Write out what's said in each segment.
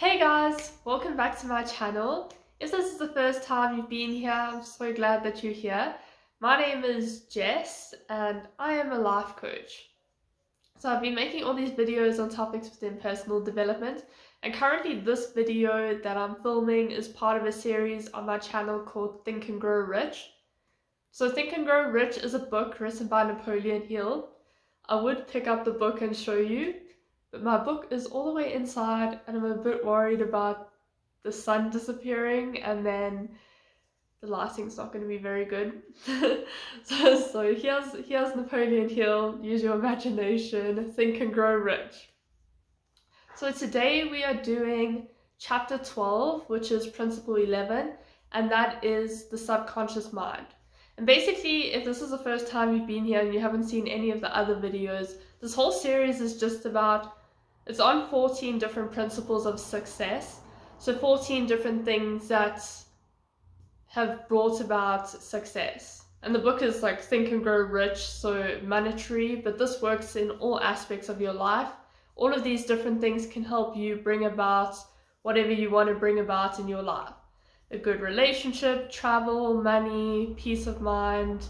Hey guys, welcome back to my channel. If this is the first time you've been here, I'm so glad that you're here. My name is Jess and I am a life coach. So I've been making all these videos on topics within personal development, and currently this video that I'm filming is part of a series on my channel called Think and Grow Rich. So Think and Grow Rich is a book written by Napoleon Hill. I would pick up the book and show you, but my book is all the way inside and I'm a bit worried about the sun disappearing and then the lighting's not going to be very good. so here's Napoleon Hill. Use your imagination. Think and Grow Rich. So today we are doing chapter 12, which is principle 11, and that is the subconscious mind. And basically, if this is the first time you've been here and you haven't seen any of the other videos, this whole series is just about, it's on 14 different principles of success. So 14 different things that have brought about success. And the book is like Think and Grow Rich, so monetary, but this works in all aspects of your life. All of these different things can help you bring about whatever you want to bring about in your life. A good relationship, travel, money, peace of mind,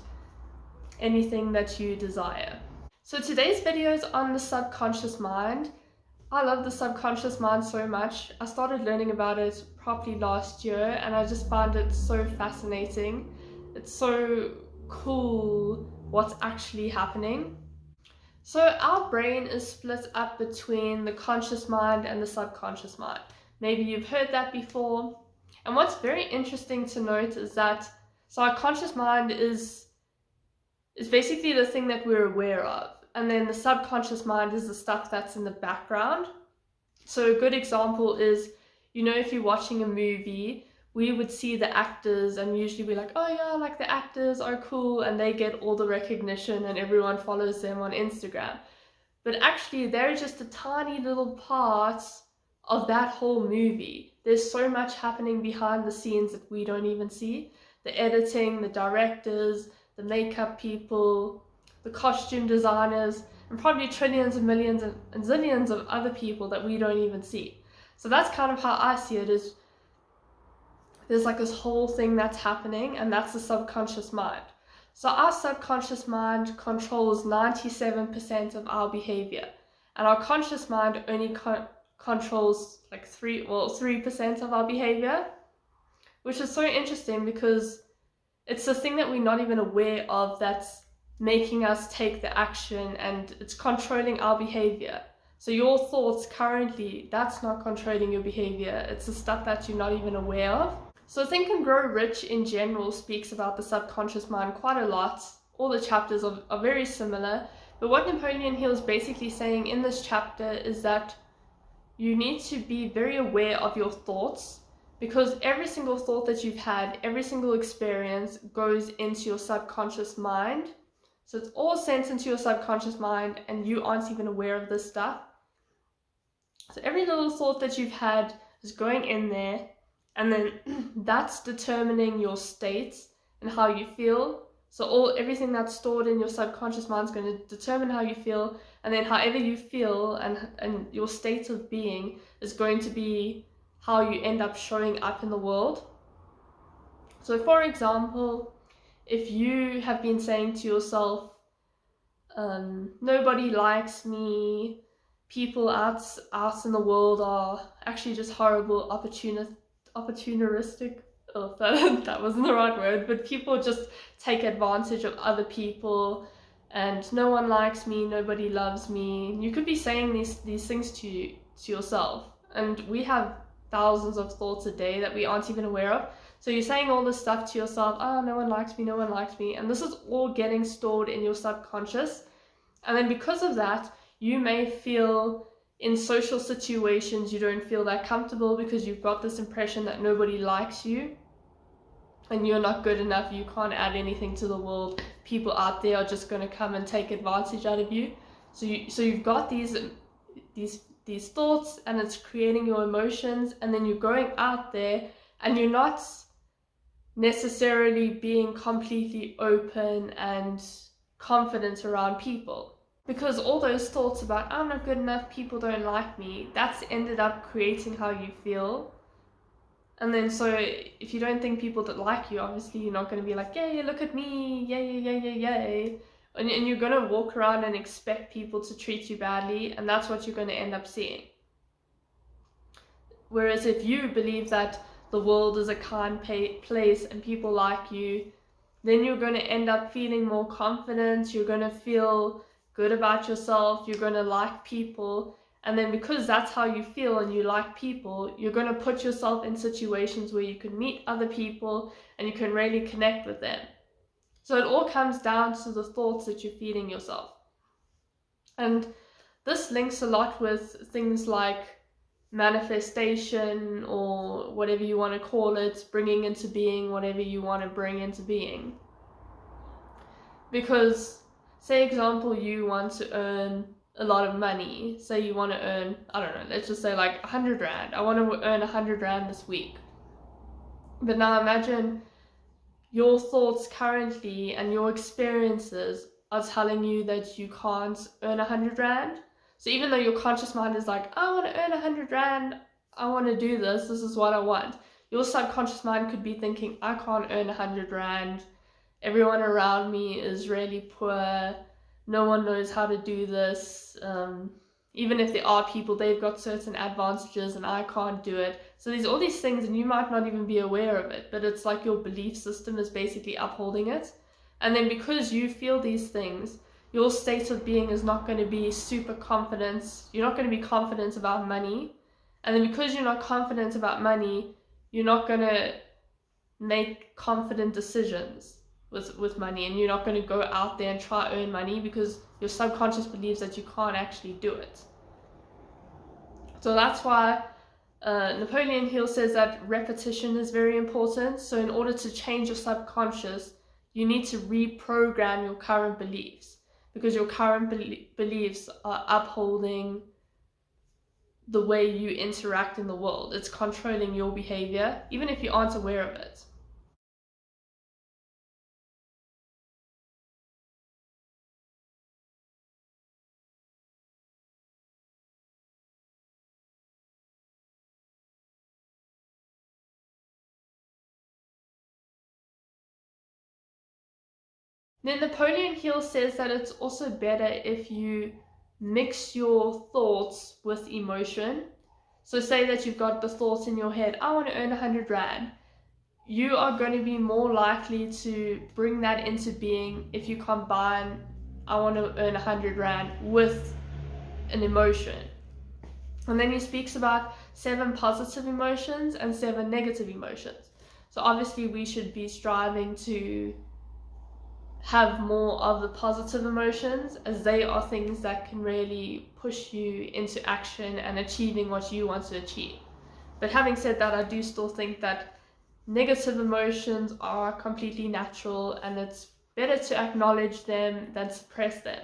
anything that you desire. So today's video is on the subconscious mind. I love the subconscious mind so much. I started learning about it properly last year and I just found it so fascinating. It's so cool what's actually happening. So our brain is split up between the conscious mind and the subconscious mind. Maybe you've heard that before. And what's very interesting to note is that our conscious mind is basically the thing that we're aware of. And then the subconscious mind is the stuff that's in the background. So a good example is, if you're watching a movie, we would see the actors and usually we're like, oh yeah, like the actors are cool and they get all the recognition and everyone follows them on Instagram. But actually they're just a tiny little part of that whole movie. There's so much happening behind the scenes that we don't even see. The editing, the directors, the makeup people, the costume designers, and probably trillions and millions and zillions of other people that we don't even see. So that's kind of how I see it, is there's like this whole thing that's happening, and that's the subconscious mind. So our subconscious mind controls 97% of our behavior, and our conscious mind only controls like 3% of our behavior, which is so interesting because it's the thing that we're not even aware of that's making us take the action, and it's controlling our behavior. So your thoughts currently, that's not controlling your behavior. It's the stuff that you're not even aware of. So Think and Grow Rich in general speaks about the subconscious mind quite a lot. All the chapters are very similar. But what Napoleon Hill is basically saying in this chapter is that you need to be very aware of your thoughts, because every single thought that you've had, every single experience goes into your subconscious mind. So it's all sent into your subconscious mind and you aren't even aware of this stuff. So every little thought that you've had is going in there, and then that's determining your state and how you feel. So everything that's stored in your subconscious mind is going to determine how you feel, and then however you feel and your state of being is going to be how you end up showing up in the world. So for example, if you have been saying to yourself, nobody likes me, people out in the world are actually just horrible, opportunistic, oh, that wasn't the right word, but people just take advantage of other people, and no one likes me, nobody loves me. You could be saying these things to yourself, and we have thousands of thoughts a day that we aren't even aware of. So you're saying all this stuff to yourself, oh, no one likes me, no one likes me, and this is all getting stored in your subconscious. And then because of that, you may feel in social situations you don't feel that comfortable because you've got this impression that nobody likes you and you're not good enough, you can't add anything to the world, people out there are just going to come and take advantage out of you. So you've got these thoughts, and it's creating your emotions, and then you're going out there and you're not necessarily being completely open and confident around people. Because all those thoughts about I'm not good enough, people don't like me, that's ended up creating how you feel. And then so if you don't think people that like you, obviously you're not going to be like, yay, look at me, yay, yay, yay, yay. And you're going to walk around and expect people to treat you badly, and that's what you're going to end up seeing. Whereas if you believe that the world is a kind place and people like you, then you're going to end up feeling more confident, you're going to feel good about yourself, you're going to like people. And then because that's how you feel and you like people, you're going to put yourself in situations where you can meet other people and you can really connect with them. So it all comes down to the thoughts that you're feeding yourself. And this links a lot with things like manifestation, or whatever you want to call it, bringing into being whatever you want to bring into being. Because, say example, you want to earn a lot of money. Say you want to earn, I don't know, let's just say like 100 Rand. I want to earn 100 Rand this week. But now imagine your thoughts currently and your experiences are telling you that you can't earn 100 Rand. So even though your conscious mind is like, I want to earn 100 Rand, I want to do this is what I want. Your subconscious mind could be thinking, I can't earn 100 Rand. Everyone around me is really poor. No one knows how to do this. Even if there are people, they've got certain advantages and I can't do it. So there's all these things and you might not even be aware of it, but it's like your belief system is basically upholding it. And then because you feel these things, your state of being is not going to be super confident. You're not going to be confident about money. And then because you're not confident about money, you're not going to make confident decisions with money, and you're not going to go out there and try to earn money because your subconscious believes that you can't actually do it. So that's why Napoleon Hill says that repetition is very important. So in order to change your subconscious, you need to reprogram your current beliefs, because your current beliefs are upholding the way you interact in the world. It's controlling your behavior, even if you aren't aware of it. Then Napoleon Hill says that it's also better if you mix your thoughts with emotion. So say that you've got the thoughts in your head, I want to earn 100 Rand. You are going to be more likely to bring that into being if you combine, I want to earn 100 Rand with an emotion. And then he speaks about 7 positive emotions and 7 negative emotions. So obviously we should be striving to have more of the positive emotions, as they are things that can really push you into action and achieving what you want to achieve. But having said that, I do still think that negative emotions are completely natural, and it's better to acknowledge them than suppress them.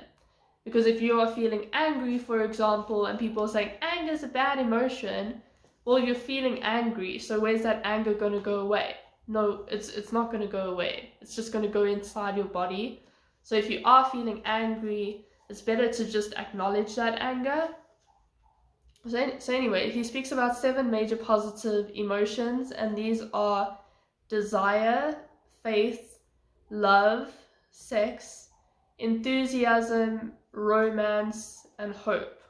Because if you are feeling angry, for example, and people are saying anger is a bad emotion, well, you're feeling angry, so where's that anger going to go away? No, it's not going to go away. It's just going to go inside your body. So if you are feeling angry, it's better to just acknowledge that anger. So anyway, he speaks about 7 major positive emotions, and these are desire, faith, love, sex, enthusiasm, romance, and hope.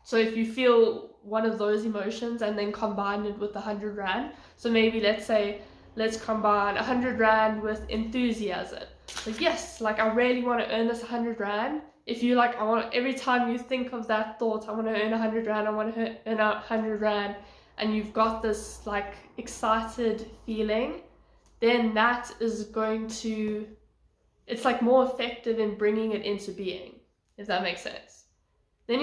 So if you feel one of those emotions and then combine it with 100 Rand, so maybe let's combine 100 Rand with enthusiasm. Like, yes, like I really want to earn this 100 Rand. If you like, every time you think of that thought, I want to earn 100 Rand, I want to earn 100 Rand, and you've got this like excited feeling, then that is going to, it's like more effective in bringing it into being, if that makes sense. Then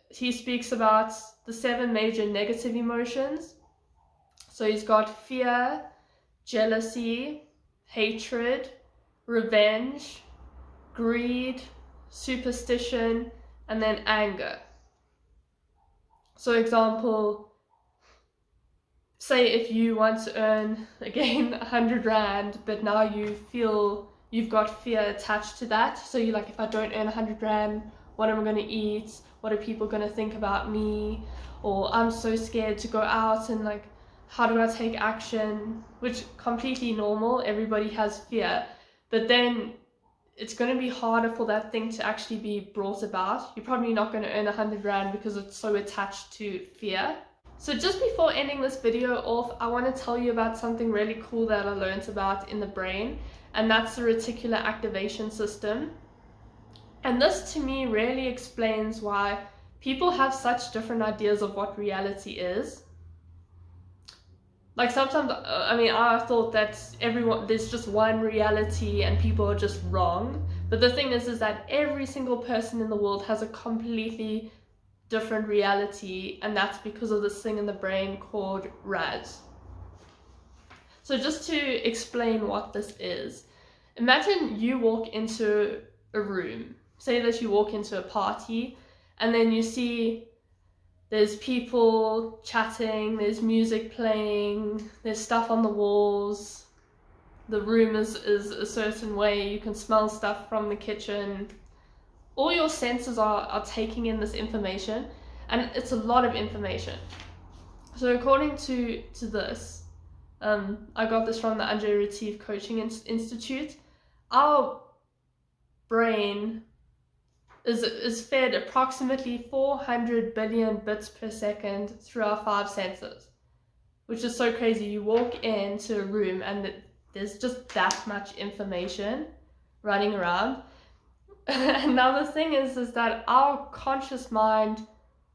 he speaks about the 7 major negative emotions. So he's got fear, jealousy, hatred, revenge, greed, superstition, and then anger. So example, say if you want to earn, again, 100 Rand, but now you feel you've got fear attached to that. So you're like, if I don't earn 100 Rand, what am I going to eat, what are people going to think about me, or I'm so scared to go out, and like, how do I take action, which completely normal, everybody has fear, but then it's going to be harder for that thing to actually be brought about. You're probably not going to earn 100 Rand because it's so attached to fear. So just before ending this video off, I want to tell you about something really cool that I learned about in the brain, and that's the reticular activation system. And this to me really explains why people have such different ideas of what reality is. Like sometimes, I thought that there's just one reality and people are just wrong. But the thing is that every single person in the world has a completely different reality, and that's because of this thing in the brain called RAS. So just to explain what this is, imagine you walk into a room. Say that you walk into a party, and then you see there's people chatting, there's music playing, there's stuff on the walls, the room is a certain way, you can smell stuff from the kitchen. All your senses are taking in this information, and it's a lot of information. So according to this, I got this from the Retief Coaching Institute, our brain is fed approximately 400 billion bits per second through our 5 senses, which is so crazy. You walk into a room and there's just that much information running around. And now the thing is that our conscious mind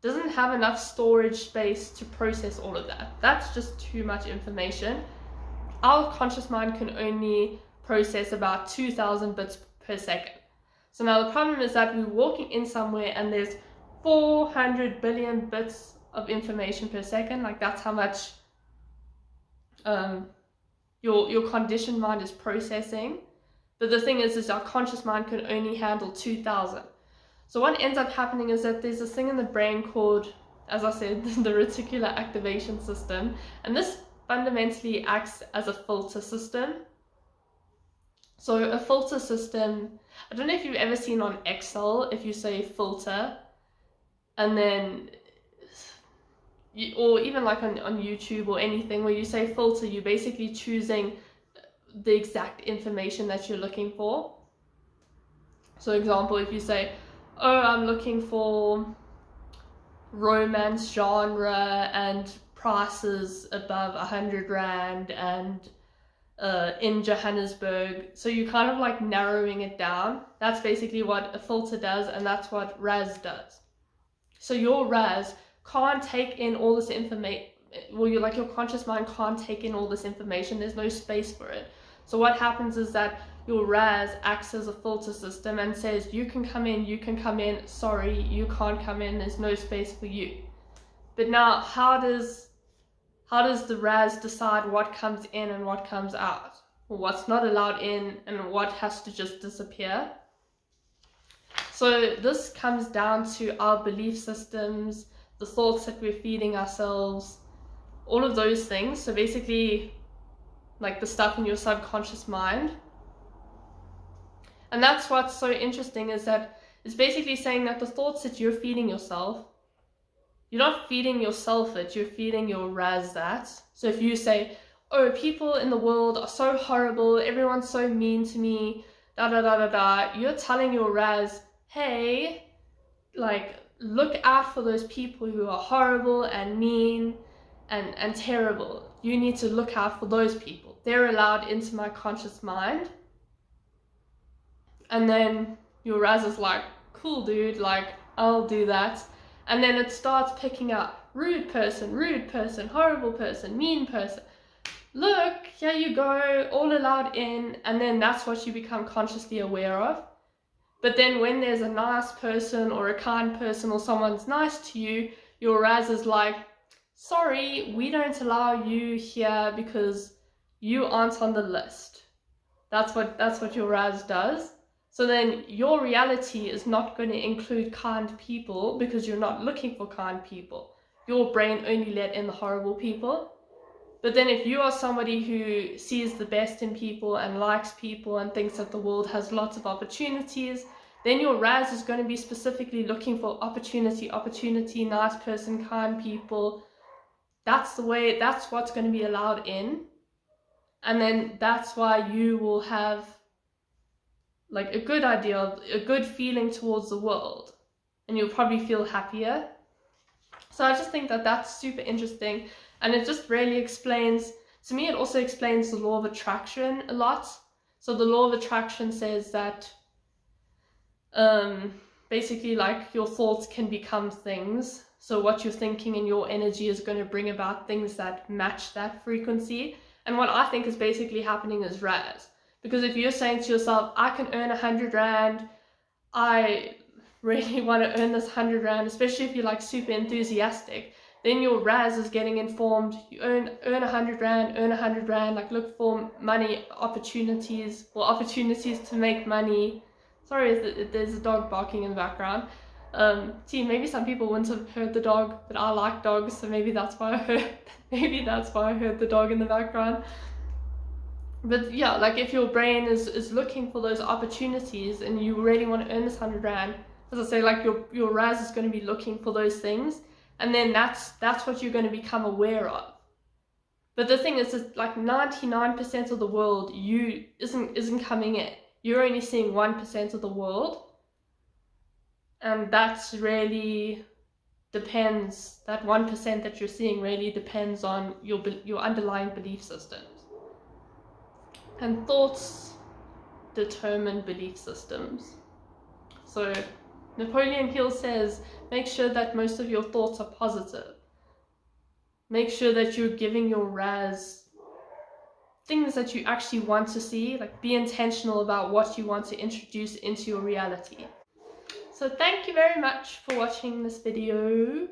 doesn't have enough storage space to process all of that. That's just too much information. Our conscious mind can only process about 2,000 bits per second. So now the problem is that we're walking in somewhere and there's 400 billion bits of information per second. Like, that's how much your conditioned mind is processing. But the thing is our conscious mind can only handle 2,000. So what ends up happening is that there's this thing in the brain called, as I said, the reticular activation system. And this fundamentally acts as a filter system. So a filter system, I don't know if you've ever seen on Excel, if you say filter, and then, or even like on YouTube or anything, where you say filter, you're basically choosing the exact information that you're looking for. So example, if you say, oh, I'm looking for romance genre and prices above 100 Rand and in Johannesburg, so you're kind of like narrowing it down. That's basically what a filter does, and that's what RAS does. So your RAS can't take in all this information. Well, your conscious mind can't take in all this information. There's no space for it. So what happens is that your RAS acts as a filter system and says, you can come in, sorry, you can't come in, there's no space for you. But now, how does the RAS decide what comes in and what comes out? Or what's not allowed in and what has to just disappear? So this comes down to our belief systems, the thoughts that we're feeding ourselves, all of those things. So basically, like the stuff in your subconscious mind. And that's what's so interesting, is that it's basically saying that the thoughts that you're feeding yourself, you're not feeding yourself it, you're feeding your RAS that. So if you say, oh, people in the world are so horrible, everyone's so mean to me, da da da da da, you're telling your RAS, hey, like, look out for those people who are horrible and mean and terrible. You need to look out for those people. They're allowed into my conscious mind. And then your RAS is like, cool dude, like, I'll do that. And then it starts picking out rude person, horrible person, mean person. Look, here you go, all allowed in. And then that's what you become consciously aware of. But then when there's a nice person or a kind person or someone's nice to you, your RAS is like, sorry, we don't allow you here because you aren't on the list. That's what your RAS does. So then your reality is not going to include kind people because you're not looking for kind people. Your brain only let in the horrible people. But then if you are somebody who sees the best in people and likes people and thinks that the world has lots of opportunities, then your Raz is going to be specifically looking for opportunity, nice person, kind people. That's what's going to be allowed in. And then that's why you will have like a good idea, a good feeling towards the world, and you'll probably feel happier. So I just think that that's super interesting, and it just really explains, to me it also explains the law of attraction a lot. So the law of attraction says that basically like your thoughts can become things. So what you're thinking and your energy is going to bring about things that match that frequency. And what I think is basically happening is Raz. Because if you're saying to yourself, I can earn 100 Rand, I really want to earn this 100 Rand, especially if you're like super enthusiastic, then your Raz is getting informed. You earn 100 Rand, like look for money opportunities, or opportunities to make money. Sorry, there's a dog barking in the background. Maybe some people wouldn't have heard the dog, but I like dogs, so maybe that's why I heard the dog in the background. But yeah, like if your brain is looking for those opportunities and you really want to earn this 100 Rand, as I say, like your Raz is going to be looking for those things, and then that's what you're going to become aware of. But the thing is that like 99% of the world isn't coming in. You're only seeing 1% of the world, and that's really depends, that 1% that you're seeing really depends on your underlying belief systems. And thoughts determine belief systems. So Napoleon Hill says, make sure that most of your thoughts are positive. Make sure that you're giving your Raz things that you actually want to see, like be intentional about what you want to introduce into your reality. So thank you very much for watching this video.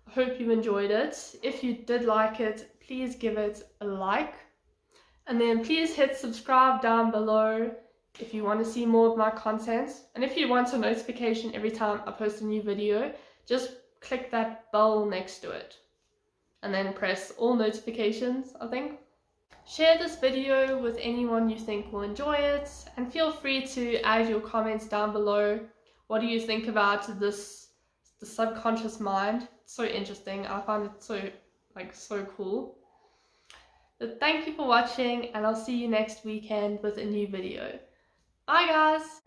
I hope you enjoyed it. If you did like it, please give it a like. And then please hit subscribe down below if you want to see more of my content. And if you want a notification every time I post a new video, just click that bell next to it. And then press all notifications, I think. Share this video with anyone you think will enjoy it, and feel free to add your comments down below. What do you think about this, the subconscious mind? It's so interesting. I find it so cool. But thank you for watching, and I'll see you next weekend with a new video. Bye guys!